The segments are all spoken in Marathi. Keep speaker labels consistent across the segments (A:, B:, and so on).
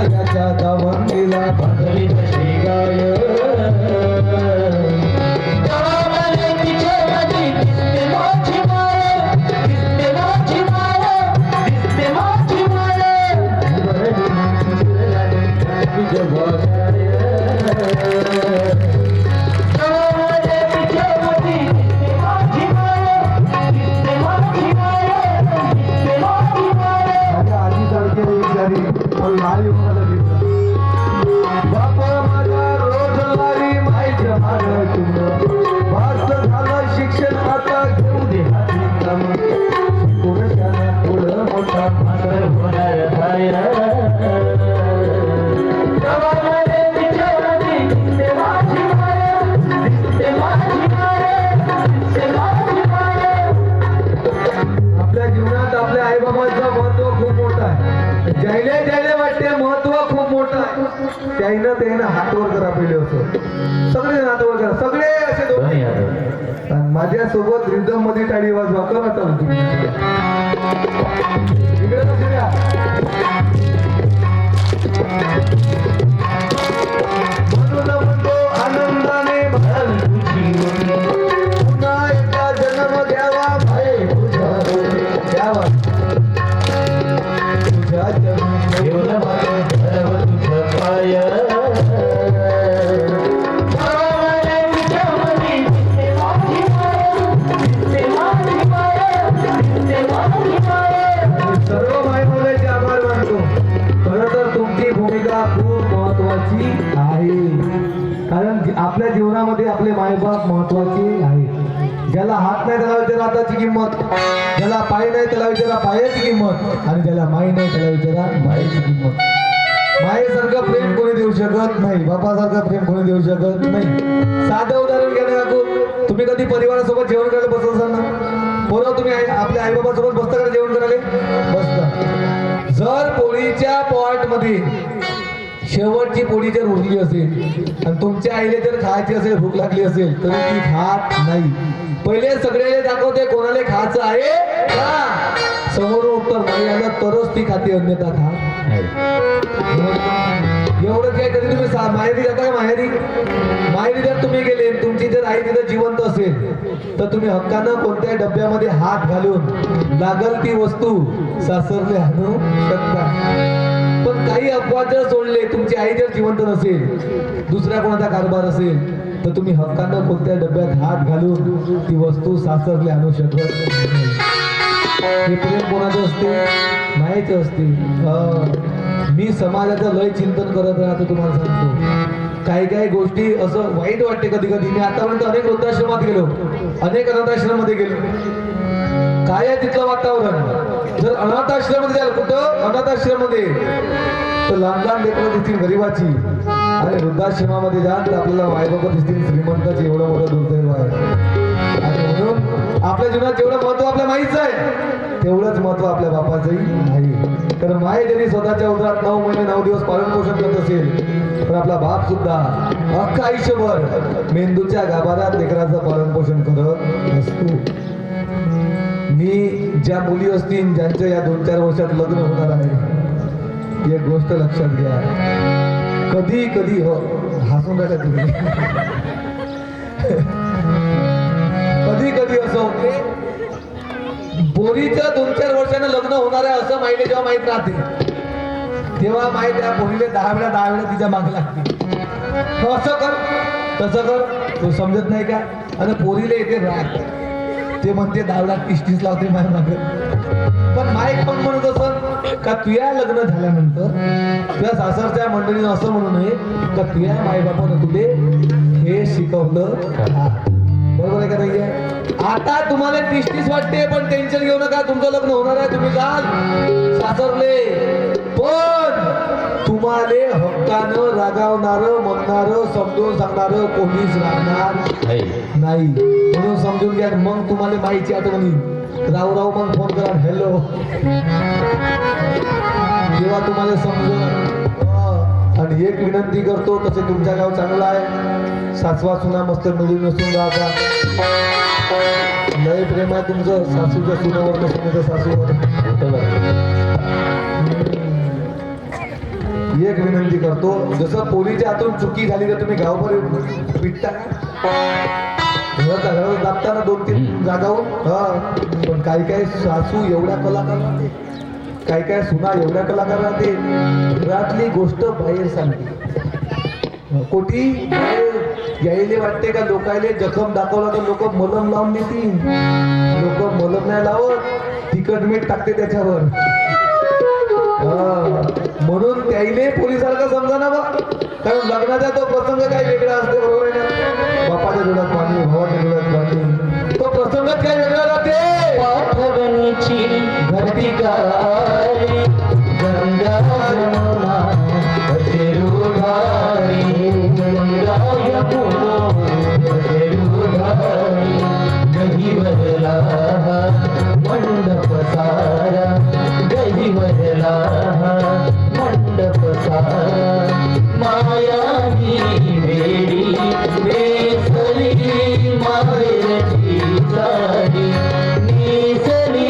A: याच्या दावणीला बांधली कशी गाय त्यानं हातवर करा पहिले असं सगळे हातवर करा सगळे असे दोन माझ्या सोबत रिदम मध्ये टाळी वाजवा करा चालू तुम्ही इकडे कसे द्या म्हणून म्हणतो आनंदाने भराल तुझी पुन्हा एकदा जन्म द्यावा भाई तुझ्या द्यावा तुझ्या जन्म ठेवला सर्व मायबाबाचे आभार मानतो. खरं तर तुमची भूमिका खूप महत्वाची आहे कारण आपल्या जीवनामध्ये आपले मायबाप महत्वाचे आहे. ज्याला हात नाही त्याला विचारा हाताची किंमत, ज्याला पाय नाही त्याला विचारा पायाची किंमत आणि ज्याला माई नाही त्याला विचारा मायेची किंमत. मायेसारखं प्रेम कोणी देऊ शकत नाही, बापासारखं प्रेम कोणी देऊ शकत नाही. साधं उदाहरण घ्या ना काकू, तुम्ही कधी परिवारासोबत जेवण करायला बसत असाल ना, पोरं तुम्ही आपल्या आईबाबासोबत बसता का जेवण करायला बसता. जर पोळीच्या पॉट मध्ये शेवटची पोळी जर उरली असेल आणि तुमच्या आईला जर खायची असेल, भूक लागली असेल तर ती खात नाही. पहिले सगळे दाखवते कोणाला खायचं आहे का, समोरून उत्तर नाही आलं तरच ती खाते, अन्यथा खात एवढं काय. कधी तुम्ही माहेरी जाता का, माहेरी जर तुम्ही गेले तुमची जर आई तिथं जिवंत असेल तर तुम्ही हक्कानं कोणत्या डब्यामध्ये हात घालून लागल ती वस्तू सासरले आणू शकता. पण काही अपवाद जर सोडले, तुमची आई जर जिवंत नसेल, दुसऱ्या कोणाचा कारभार असेल तर तुम्ही हक्कानं कोणत्या डब्यात हात घालून ती वस्तू सासरले आणू शकत नाही. हे प्रेम कोणाचं असते, मायेचं असते. मी समाजाचं लय चिंतन करत राहतो. तुम्हाला सांगतो काही काही गोष्टी असं वाईट वाटते कधी कधी. मी आतापर्यंत अनेक वृद्धाश्रमात गेलो, अनेक अनाथाश्रमामध्ये गेलो. काय आहे तिथलं वातावरण. जर अनाथाश्रमामध्ये जाल, कुठं अनाथाश्रमामध्ये, तर लहान लहान लेकरं दिसतील गरिबाची, आणि वृद्धाश्रमामध्ये जाल तर आपल्याला मायबाबा दिसतील श्रीमंताचे. एवढं मोठं दुर्दैव आहे. आणि म्हणून आपल्या जीवनात जेवढं महत्व आपल्या माईचं आहे तेवढंच महत्व आपल्या बापाचंही नाही. कारण माय जरी स्वतःच्या उदरात 9 महिने 9 दिवस पालन पोषण करत असेल, पण आपला बाप सुद्धा अख्खं आयुष्यभर मेंदूच्या गाभारात लेकराचं पालन पोषण करत असतो. मी ज्या मुली असतील ज्यांच्या या 2-4 वर्षात लग्न होणार आहे, एक गोष्ट लक्षात घ्या, कधी कधी हसून राहिला तुम्ही, कधी कधी असं पोरीचं 2-4 वर्षानं लग्न होणार आहे असं माईले जेव्हा माहीत राहते, तेव्हा माई त्या पोरीले 10 वेळा तिच्या मागे लागते. असं कर तसं कर, तो समजत नाही का. आणि पोरीले येते राग, ते म्हणते 10 वेळा 30 लावते माय मागे. पण माय कोण म्हणत असं का तुया लग्न झाल्यानंतर तुझ्या सासरच्या मंडळीनं असं म्हणू नये का तुझ्या मायबापानं तुले हे शिकवलं. बरोबर आहे का नाही आहे. आता तुम्हाला 30 वाटते, पण टेन्शन घेऊ नका, तुमचं लग्न होणार आहे. तुम्ही जाल सासरले, पण तुम्हाला हक्कानं रागावणारं म्हणणारं समजून सांगणारं कोणीच राहणार नाही. म्हणून समजून घ्या. मग तुम्हाला माईची आठवणी राव मग फोन करा, हॅलो, तेव्हा तुम्हाला समजून. आणि एक विनंती करतो, तसे तुमच्या गाव चांगला आहे, सासवा सुना मस्त मिळून नसून राहता. लय प्रेम आहे तुमचं सासूच्या सुनावर, सुनेच्या सासूवर. एक विनंती करतो, जसं पोलीच्या हातून चुकी झाली तर तुम्ही गावभर पिटता घरात दाबताना 2-3 जागावून. पण काही सासू एवढ्या कलाकार राहते, काही सुना एवढ्या कलाकार राहते, घरातली गोष्ट बाहेर सांगते. कोठी यायले वाटते का लोकायले जखम दाखवला तर लोक मलम लावून देतील. लोक मलम नाही लावत, तिखट मीठ टाकते त्याच्यावर. म्हणून त्याईले पोलिसांना समजा ना बा, कारण लग्नाचा तो प्रसंग काही वेगळा असते, बरोबर आहे ना. बापाच्या डोळ्यात पाणी, भावाच्या डोळ्यात पाणी, तो प्रसंगच काही वेगळा राहते.
B: पाठवणीची घटिकाली गंगा जमुना अतिरुधारी, गंगा यमुना अतिरुधारी, गहिवरला मंडप सारा, गहिवरला मंडप सारा, मायानी वेडी बेसरी माहेरची साडी, नेसली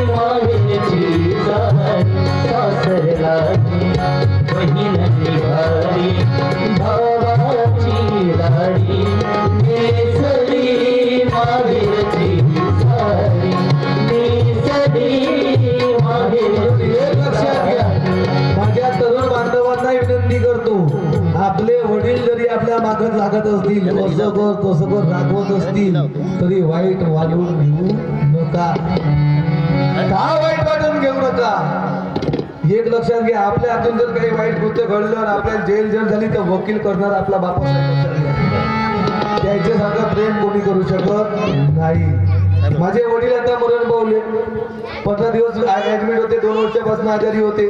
B: माहेरची साडी, सासरलाची बहीण निघाली भावाची लाडी, नेसली माहेरची साडी, नेसली माहेरची साडी.
A: माझ्या तरुण बांधवांना विनंती करतो, आपले वडील जरी आपल्या मागत लागत असतील, असं कर तसं कर रागवत असतील, तरी वाईट वागून घेऊ नका. का वाईट वाटून घेऊ नका. एक लक्षात घ्या, आपल्या हातून जर काही वाईट कृत्य घडलं आणि आपल्याला जेल जर झाली तर वकील करणार आपला बापा. त्याच्यासारखं प्रेम कोणी करू शकत नाही. माझे वडील आता मरण पावले, 15 दिवस ऍडमिट होते, 2 वर्षापासून आजारी होते.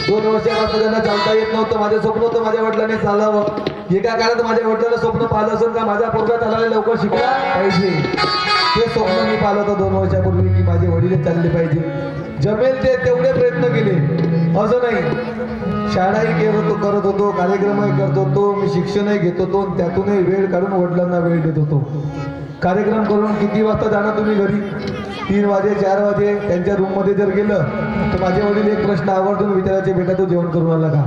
A: 2 वर्षापासून त्यांना चालता येत नव्हतं. माझं स्वप्न होतं माझ्या वडिलांनी चालावं. एका काळात माझ्या वडिलांना स्वप्न पाहिलं असेल का माझा पोरगा चालायला लवकर शिकला पाहिजे. ते स्वप्न मी पाहिलं होतं 2 वर्षापूर्वी की माझे वडील चालले पाहिजे. जमेल ते तेवढे प्रयत्न केले, असं नाही. शाळाही करत होतो, कार्यक्रमही करत होतो, मी शिक्षणही घेत होतो, त्यातूनही वेळ काढून वडिलांना वेळ देत होतो. कार्यक्रम करून किती वाजता जाणार तुम्ही घरी? 3 वाजे 4 वाजे. त्यांच्या रूममध्ये जर गेलं तर माझे वडील एक प्रश्न आवर्जून विचारायचे, बेटा तू जेवण करून आला का?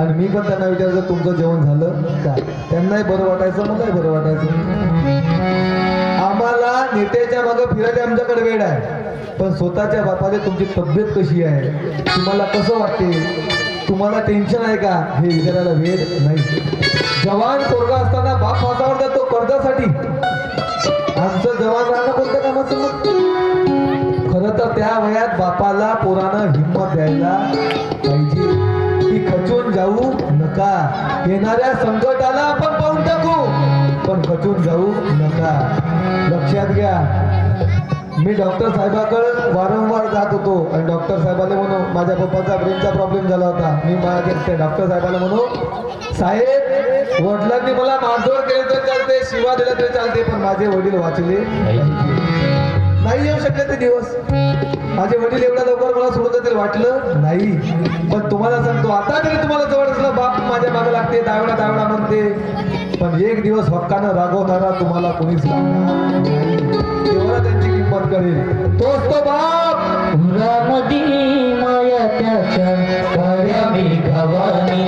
A: आणि मी पण त्यांना विचारायचं तुमचं जेवण झालं का? त्यांनाही बरं वाटायचं, मलाही बरं वाटायचं. आम्हाला नेत्याच्या मागं फिरायचे आमच्याकडे वेळ आहे, पण स्वतःच्या बापाने तुमची तब्येत कशी आहे, तुम्हाला कसं वाटते, तुम्हाला टेन्शन आहे का, हे विचारायला वेळ नाही. जवान पोरगा असताना बाप फासावर जातो कर्जासाठी. आमचं जवान राहणं कोणत्या कामाचं मग? खरं तर त्या वयात बापाला पोरानं हिंमत द्यायला पाहिजे की खचून जाऊ नका. येणाऱ्या संकटाला आपण पाहून टाकू, पण खचून जाऊ नका. लक्षात घ्या, मी डॉक्टर साहेबाकडे वारंवार जात होतो आणि डॉक्टर साहेबाला म्हणू माझ्या पप्पाचा ब्रेनचा प्रॉब्लेम झाला होता. मी माझ्या डॉक्टर साहेबाला म्हणू, साहेब वडिलांनी मला मारझोड केली तर चालते, शिवा दिला तरी चालते, पण माझे वडील वाचले नाही. येऊ शकले ते दिवस. माझे वडील एवढ्या लवकर मला सोडून जातील वाटलं नाही. पण तुम्हाला सांगतो, आता तरी तुम्हाला जवळ असलं बाप माझ्या मागे लागते, दावडा दावडा म्हणते, पण एक दिवस हक्कानं रागवणारा तुम्हाला कोणीच लागणार नाही. तेव्हा त्यांची किंमत करेल तोच तो बाप.
B: उरामदी माया त्याच्या काळ्या मेघावानी,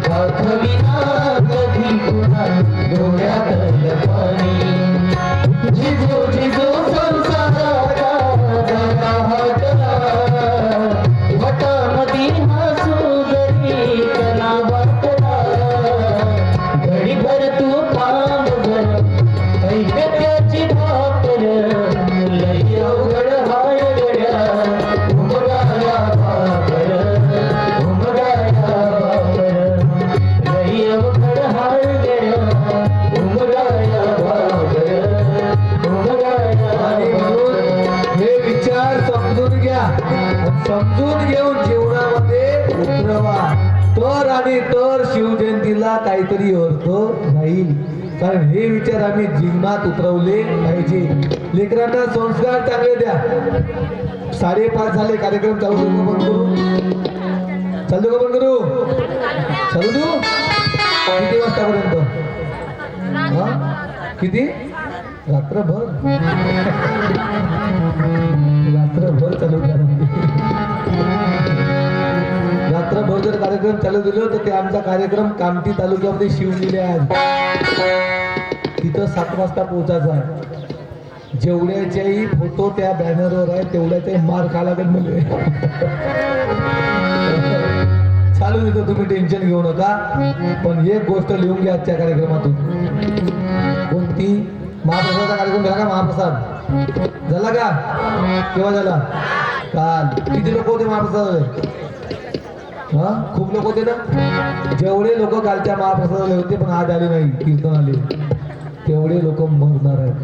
B: दाखविना कधी पुन्हा डोळ्यातलं पाणी. झिजो झिजो संसाराचा जगा हातला, वटामधी हसू जरी कना वाटला. घडीभर तू थांब जर ऐक त्याची भाकर, लई अवघड हाय गड्या उमगाया भाकर, उमगाया भाकर, लई अवघड हाय गड्या उमगाया भाकर, उमगाया.
A: आणि म्हणून हे विचार समजून घ्या, समजून घेऊन जीवनामध्ये उतरवा. तर आणि तर शिवजयंतीला काहीतरी अर्थ राहील. कारण हे विचार आम्ही जीवनात उतरवले पाहिजे. लेकरांना संस्कार चांगले द्या. 5:30 झाले, कार्यक्रम चालू करू का बंद करू? चालू का बंद करू? चालू देऊ? किती वाजतापर्यंत? किती? रात्रभर. रात्रभर चालू करा. रात्रभर अगोदर कार्यक्रम चालू दिलं तर ते आमचा कार्यक्रम कामठी तालुक्यामध्ये शिवलेले आहे. तिथं 7 वाजता पोहोचायचा आहे. जेवढ्याच्याही फोटो त्या बॅनरवर आहे तेवढ्याचाही मार खा लागेल म्हणजे चालू देतो, तुम्ही टेन्शन घेऊ नका. पण एक गोष्ट लिहून घ्या आजच्या कार्यक्रमातून. कोणती? महाप्रसादाचा कार्यक्रम झाला का? महाप्रसाद झाला का? केव्हा झाला? काल. किती लोक होते महाप्रसाद? हा, खूप लोक होते ना. जेवढे लोक कालच्या महाप्रसादाला होते पण आज आले नाही, कीर्तन आले, तेवढे लोक मरणार आहेत.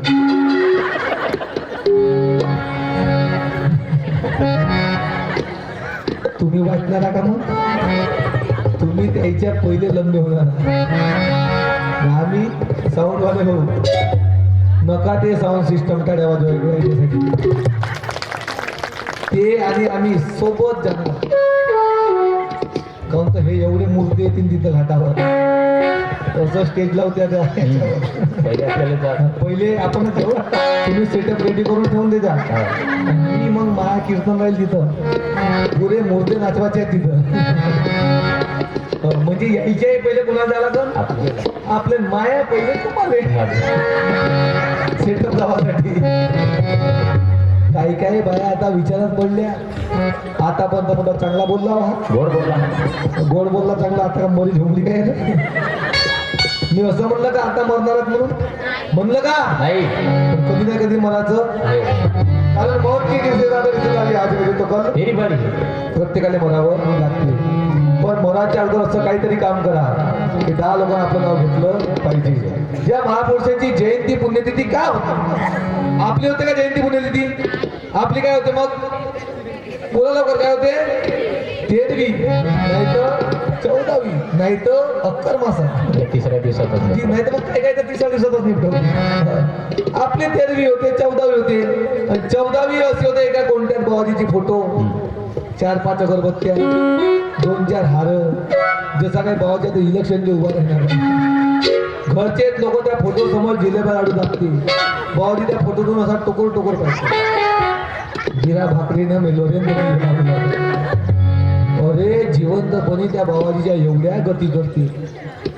A: तुम्ही वाचणार का? मग तुम्ही त्याच्या पहिले लंबे होणार. आम्ही साऊंडवाले हो, नका ते साऊंड सिस्टम काढावा याच्यासाठी. ते आणि आम्ही सोबत जाणार. काऊन तर हे एवढे मूर्ती येतील तिथं घाटावर, तसं स्टेजला होत्या त्या. पहिले आपण तुम्ही सेटअप रेडी करून ठेवून देता. मी मग माया कीर्तन राहील तिथं, पुरे मूर्ती नाचवायचे आहेत तिथं. म्हणजे यायच्याही पहिले कोणाला झाला तर आपले माया पहिले तुम्हाला सेटअप लावासाठी. काही काही बाया आता विचारात पडल्या. आता पण मोठा चांगला बोलला, गोड बोलला चांगला. आता का मरी झोंबली काय? मी असं म्हणलं का आता मरणार म्हणून म्हणलं का? नाही, कधी ना कधी मरायचं. कारण मौत की रिश्तेदारी आज तो कल प्रत्येकाला मरावं लागते. पण मराच्या अगोदर असं काहीतरी काम करा की 10 लोकांना आपलं नाव घेतलं पाहिजे. या महापुरुषांची जयंती पुण्यतिथी का होती? आपली होते का जयंती पुण्यतिथी? आपली काय होते? मग पुन्हा लवकर काय होते? 13वी, नाही तर 14वी, नाही तर अक्कर मासा,
B: तिसऱ्या दिवसात
A: नाही तर मग काय काय तर 3ऱ्या दिवसातच निपटवली. आपली 13वी होते, 14वी होते. 14वी असे होते एका कोणत्या बाबाजीची फोटो, 4-5 अगरबत्त्या, 2-4 हार. जसा काही बाबाच्या तर इलेक्शनचे उभा राहणार. घरचे लोक त्या फोटो समोर जिलेबा लाडू लागते. बाबाजी त्या फोटोतून असा टोकर टोकर पाहिजे. गिरा भाकरीनं मेलोरे. अरे जिवंतपणी त्या बाबाजीच्या एवढ्या गती करतील,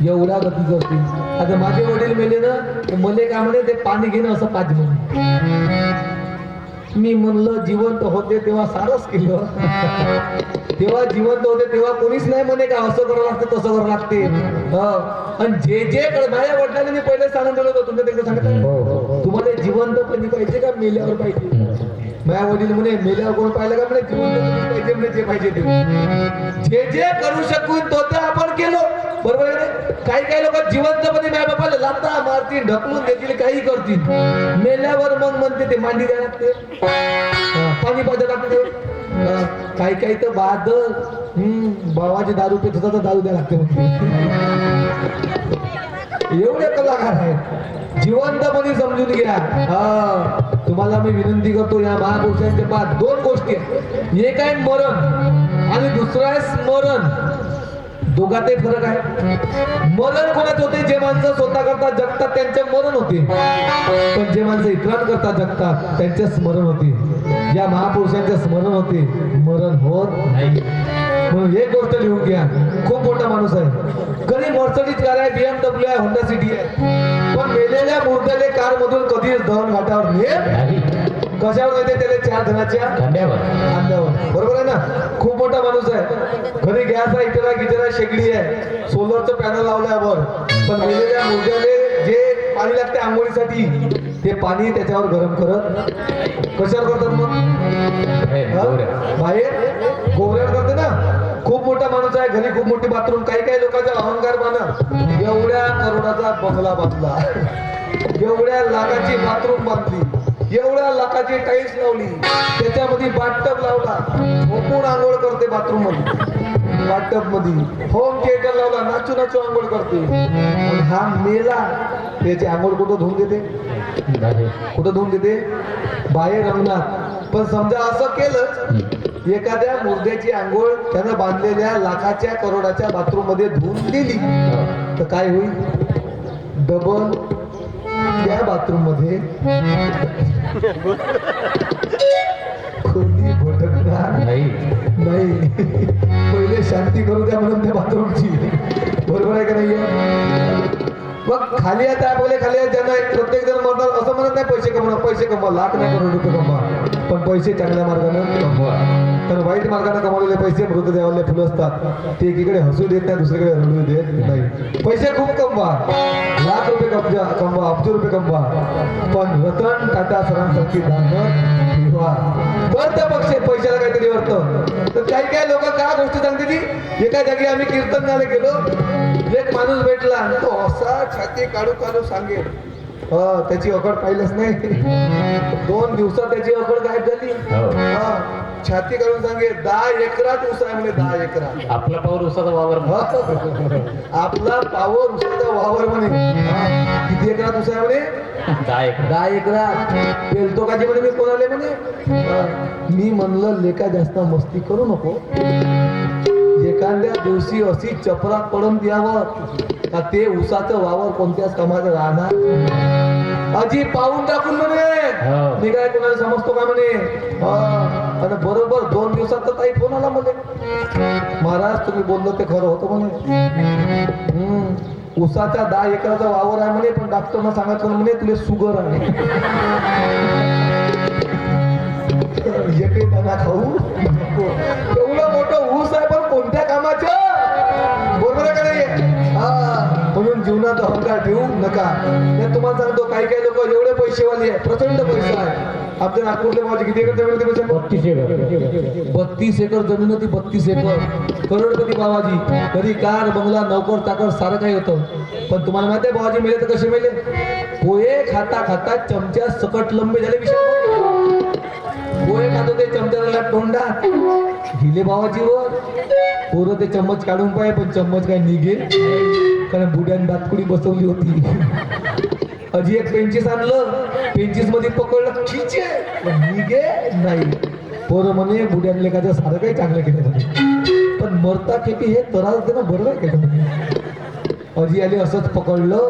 A: एवढ्या गती करतील. आता माझे वडील मेले ना, मले काय म्हणे ते पाणी घेणं असं पाच म्हणे. मी म्हणलं जिवंत होते तेव्हा सारच केलं. तेव्हा जिवंत होते तेव्हा कोणीच नाही म्हणे का असं करावं लागतं तसं करावं लागते. आणि जे माझ्या वडिलांनी मी पहिले सांगून दिलं होतं, तुमच्या तिकडे सांगितलं तुम्हाला जिवंतपणी पाहिजे का मेल्यावर पाहिजे? माझ्या वडील म्हणे मेल्यावर कोण पाहिलं का? म्हणे जिवंत पाहिजे, म्हणे जे पाहिजे ते जे करू शकून तो ते आपण केलो. बरोबर आहे? काही काही लोक जिवंतपणे माझ्या बापाला लाथा मारतील, ढकलून देतील, काही करतील. मेल्यावर मग म्हणते ते मांडी द्यायला लागते, पाणी पाजायला लागते. काही काही तर बादल बाबाची दारू पेत होता तर दारू द्यायला लागते म्हणते. एवढे कलाकार आहेत. जिवंतपणे समजून घ्या. तुम्हाला मी विनंती करतो, या महापुरुषांच्या पाच 2 गोष्टी आहेत. एक आहे मरण आणि दुसरं आहे स्मरण. दोघातही फरक आहे. मरण कोणाच होते? जे माणसं स्वतः करता जगतात त्यांचे मरण होते. पण जे माणसं इतरांकरता जगतात त्यांचे स्मरण होते. या महापुरुषांचे स्मरण होते, मरण होत नाही. म्हणून एक गोष्ट लिहून घ्या, खूप मोठा माणूस आहे, कधी मर्सडीज कार आहे, BMW आहे, होंडा सिटी आहे, पण मेलेल्या मुर्द्याले कार मधून कधीच दहन घाटावर नेत. कशावर येते? त्याला 4 जणांच्या खांद्यावर. बरोबर आहे ना? खूप मोठा माणूस आहे. घरी गॅस आहे, इतरा गिजरा शेगडी आहे, सोलरचं पॅनल लावलंय वर. पण मेलेल्या मुर्द्याले जे पाणी लागते आंघोळीसाठी ते पाणी त्याच्यावर गरम करत. कशावर करतात मग? बाहेर गोवऱ्यावर करते ना. खूप मोठा माणूस आहे, घरी खूप मोठी बाथरूम. काही काही लोकांचा अहंकार माना, एवढ्या करोडाचा बंगला बांधला, एवढ्या लाखाची बाथरूम बांधली, एवढ्या लाखाची टाईल्स लावली, त्याच्यामध्ये बाथटब लावला, झोपून आंघोळ करते बाथरूम मध्ये, बाथटब मध्ये होम थिएटर लावला, नाचू नाचू आंघोळ करते. हा मेला, त्याची आंघोळ कुठं धुवून देते? कुठं धुवून देते? बाहेर अंगणात. पण समजा असं केलं, एखाद्या मुर्द्याची आंघोळ त्यानं बांधलेल्या लाखाच्या करोडाच्या बाथरूम मध्ये धुवून दिली तर काय होईल? डबल त्या बाथरूम मध्ये खोली भटकणार नाही. नाही पहिले शांती करू द्या म्हणून त्या बाथरूमची. बरोबर आहे का नाही? मग खाली आता बोले खाली आहे ज्यांना प्रत्येक जण म्हणतात असं म्हणत नाही पैसे कमवा, पैसे कमवा, लाख नाही करोड रुपये कमवा, पण पैसे चांगल्या मार्गाने कमवा. कारण वाईट मार्गाने कमवलेले पैसे मृतदेवाला फुलं असतात, ते एकीकडे हसू देत नाही, दुसरीकडे रडू देत नाही. पैसे खूप कमवा, लाख रुपये कमवा, अब्ज रुपये कमवा, पण रतन टाटा सरांसारखी दानत ठेवा, तर त्या पक्षी पैशाला काहीतरी अर्थ. तर काही लोक काय गोष्ट सांगते ती, एका जागी आम्ही कीर्तनाला गेलो, एक माणूस भेटला आणि तो असा छाती काढू काढू सांगेल, त्याची अकड पाहिलंच नाही. 2 दिवसात त्याची अकड गायब झाली. छाती काढून सांगे 10 एकरात ऊस आहे म्हणे, 10 एकरात.
B: आपला पावर उसाचा वावर.
A: आपला पावर ऊसाचा वावर म्हणे. किती एकरात ऊस आहे म्हणे? 10 एकरात. पेलतो काजी म्हणे मी कोणाले म्हणे. मी म्हणलं लेका जास्त मस्ती करू नको, एखाद्या दिवशी अशी चपरात पडून द्यावं का ते ऊसाचं वावर कोणत्याच कामाचं राहणार. अजी पाहून टाकून म्हणे, मी काय कोणाला समजतो का म्हणे. आणि बरोबर 2 दिवसात तर ताई फोन आला म्हणे, महाराज तुम्ही बोललो ते खरं होतं म्हणे. ऊसाचा 10 एकराचा वावर आहे म्हणे, पण डॉक्टरनं सांगितलं म्हणे तुला शुगर आहे. एक दाना खाऊ एवढं मोठं ऊस आहे पण कोणत्या कामाचं. बरोबर आहे का नाही? म्हणून जीवनात अहंकार ठेवू नका. मी तुम्हाला सांगतो काही काही लोक एवढे पैसेवाले आहे, प्रचंड पैसा आहे. आपल्या नागपूरला माझी किती एकर जमीन होती?
B: 32 एकर.
A: 32 एकर जमीन होती. 32 एकर. करोडपती बाबाजी. घरी कार बंगला नोकर चाकर सारं काही होतं. पण तुम्हाला माहिती आहे बाबाजी मेले तर कसे मेले? पोहे खाता खाता चमच्या सकट लंबे झाले. विषय पोहे खात होते, चमच्याला तोंडा हिले बाबाजीवर. पोरं ते चम्मच काढून पाहिजे, पण चम्मच काय निघे, कारण बुड्यान दातकुडी बसवली होती. अजी एक पेंचीस आणलं, पेंचीस मध्ये पकडलं, खिचे पण निघे नाही. पोरं म्हणे बुड्यान लेखाचं सारं काही चांगलं केलं म्हणे, पण मरता खेपी हे त्रास देणं बरोबर केलं म्हणे. अजी आले असंच पकडलं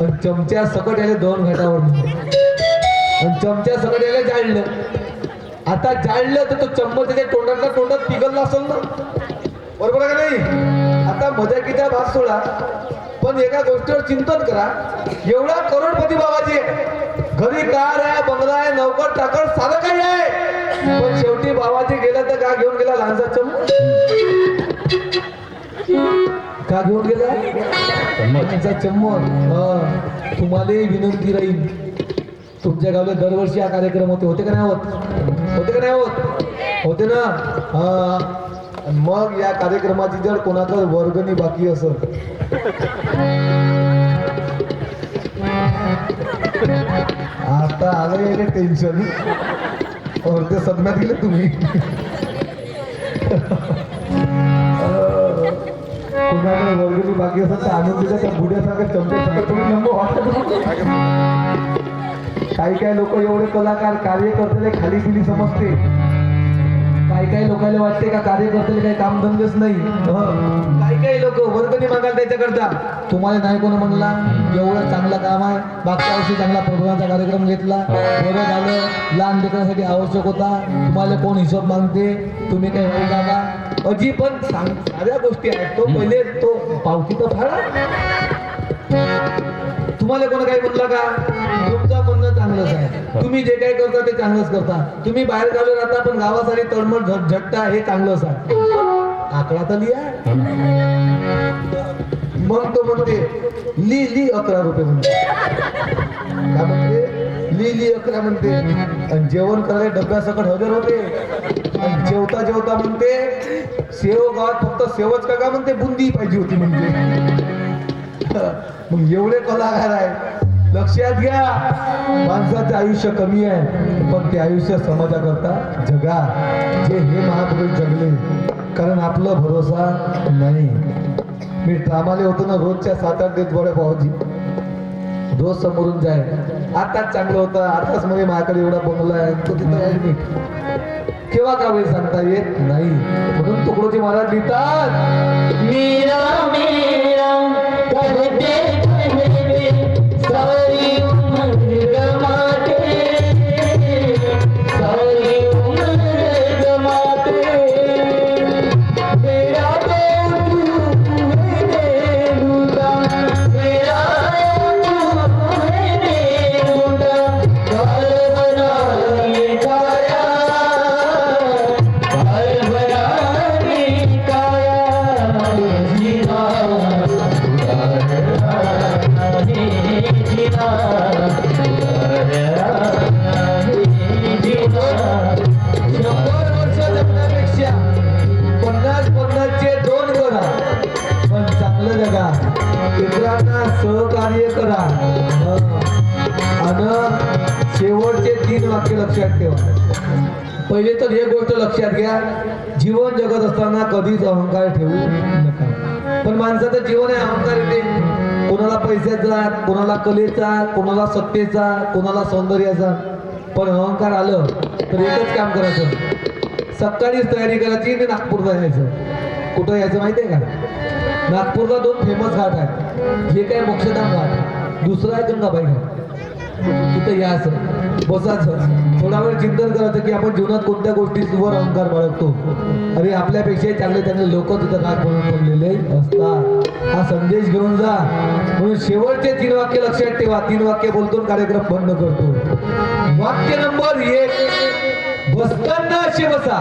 A: आणि चमच्या सकट आले 2 घाटावर, आणि चमच्या सकट आले जाळलं. आता जाळलं तर तो चम्मच त्याच्या तोंडात पिघलला असेल ना. बरोबर आहे का नाही? आता मजाकीचा भाग सोडा, पण एका गोष्टीवर चिंतन करा. एवढा करोडपती बाबाजी आहे, घरी कार आहे, बंगला आहे, नौकर टाकर सारं काही आहे, पण शेवटी बाबाजी गेला तर का घेऊन गेला? लहानसा चम्मच. का घेऊन गेला? लहानसा चम्मच. तुम्हाला विनंती राहील, तुमच्या गावाला दरवर्षी हा कार्यक्रम होते का नाही होत? होते का नाही होत? होते ना. मग या कार्यक्रमाची जर कोणाकडे वर्गणी बाकी असेल, आता आलं टेन्शन, ते सदम्यात गेले तुम्ही. कोणाकडे वर्गणी बाकी असेल तर आनंदीच्या त्या बुड्यासारखं चमच्यासारखं तुम्ही नंबर वाटत. काही काही लोक एवढे कलाकार कार्यकर्त्याला खाली पिली समजते. काही लोकांना वाटते का कार्यकर्त्याला काही कामधंदेच नाही. काही काही लोक वर्गणी मागायला त्याच्याकरता. तुम्हाला नाही कोण म्हणला एवढं चांगलं काम आहे, मागच्या वर्षी चांगला प्रोग्रामचा कार्यक्रम घेतला, बरं झालं, लहान लेकरांसाठी आवश्यक होता, तुम्हाला कोण हिशोब मागते, तुम्ही काही होऊ का? अजी पण साऱ्या गोष्टी आहेत. तो पहिले तो पावती तर फाडा. तुम्हाला कोण काही म्हणलं का? तुमचं म्हणणं चांगलंच आहे, तुम्ही जे काही करता ते चांगलंच करता. तुम्ही बाहेर गावी राहता पण गावासाठी तळमळ झटता, हे चांगलंच आहे. आकडा तर लिहा. मग तो म्हणते ली 11 रुपये म्हणते. काय म्हणते? ली 11 म्हणते. आणि जेवण करायला डब्यासकट हजर होते. आणि जेवता जेवता म्हणते सेव गावात फक्त सेवच का म्हणते बुंदी पाहिजे होती म्हणते. मग एवढे कलाकार आहे. लक्षात घ्या, माणसाचं आयुष्य कमी आहे, पण ते आयुष्य समाजाकरता जगा. जे हे महापुरुष जगले, कारण आपला भरोसा नाही. मी कामाले होतो ना, रोजच्या 7-8 देत गोळ्या पावजी, रोज समोरून जाय. आताच चांगलं होतं, आताच मध्ये माझ्याकडे एवढा बंगला आहे, तो तिथं ऍडमिट. केव्हा का वेळ सांगता येत नाही. म्हणून तुकडोजी महाराज लिहितात,
B: मेरा मेरा कहते कहते सारी उम्र गमाते, सारी उम्र गमाते,
A: आणि शेवटचे 3 वाक्य लक्षात ठेवा. पहिले तर एक गोष्ट लक्षात घ्या, जीवन जगत असताना कधीच अहंकार ठेवू नका. पण माणसाचं जीवन आहे अहंकार येते, कोणाला पैशाचा, कोणाला कलेचा, कोणाला सत्तेचा, कोणाला सौंदर्याचा. पण अहंकार आलं तर एकच काम करायचं, सकाळीच तयारी करायची आणि नागपूरला यायचं. कुठं यायचं माहिती आहे का? नागपूरला 2 फेमस घाट आहेत. हे काय मोक्षधाम घाट, दुसरा आहे गंगाबाई घाट. तिथं यायचं, बसायचं, थोडा वेळ चिंतन करायचं की आपण जीवनात कोणत्या गोष्टीवर अहंकार बाळगतो. अरे आपल्यापेक्षा चांगले लोक तिथं घाट बनवून पडलेले असतात. हा संदेश घेऊन जा. म्हणून शेवटचे 3 वाक्य लक्षात ठेवा. 3 वाक्य बोलतो आणि कार्यक्रम बंद करतो. वाक्य नंबर 1, बसताना असे बसा.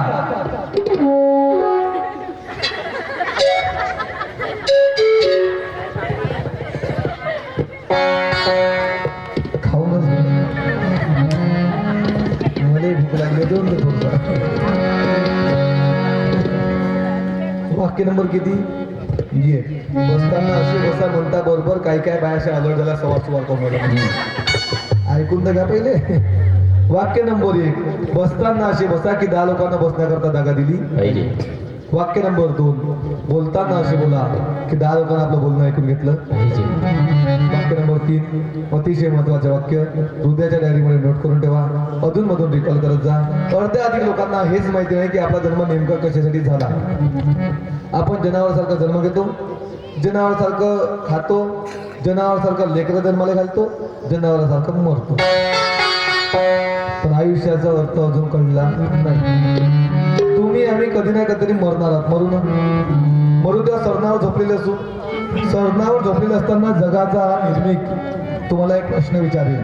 A: खाऊनच मला भूक लागली, देऊन दे थोडंसं. वाक्य नंबर किती? ये बसताना असे बसा म्हणता बरोबर काय काय बायाशा अलर्ट झाला सवार करून ऐकून तर घ्या पहिले. वाक्य नंबर 1, बसताना असे बसा की 10 लोकांना बसण्याकरता जागा दिली
B: पाहिजे.
A: वाक्य नंबर 2, बोलताना असे बोला की 10 लोकांना आपलं बोलणं ऐकून घेतलं
B: पाहिजे.
A: वाक्य नंबर 3, अतिशय महत्वाचे वाक्य, हृदयाच्या डायरीमध्ये नोट करून ठेवा, अधूनमधून रिकॉल करत जा. अर्ध्या अधिक लोकांना हेच माहिती नाही की आपला जन्म नेमका कशासाठी झाला. आपण जनावरासारखा जन्म घेतो, जनावरासारखं खातो, जनावरासारखं लेकरं जन्माला घालतो, जनावरासारखं मरतो. पण आयुष्याचा अर्थ अजून कळला नाही. तुम्ही आम्ही कधी ना कधीतरी मरणार आहात. मरू ना, मरू तेव्हा सरणावर झोपलेले असू. सरणावर झोपलेले असताना जगाचा निर्मिक तुम्हाला एक प्रश्न विचारेल,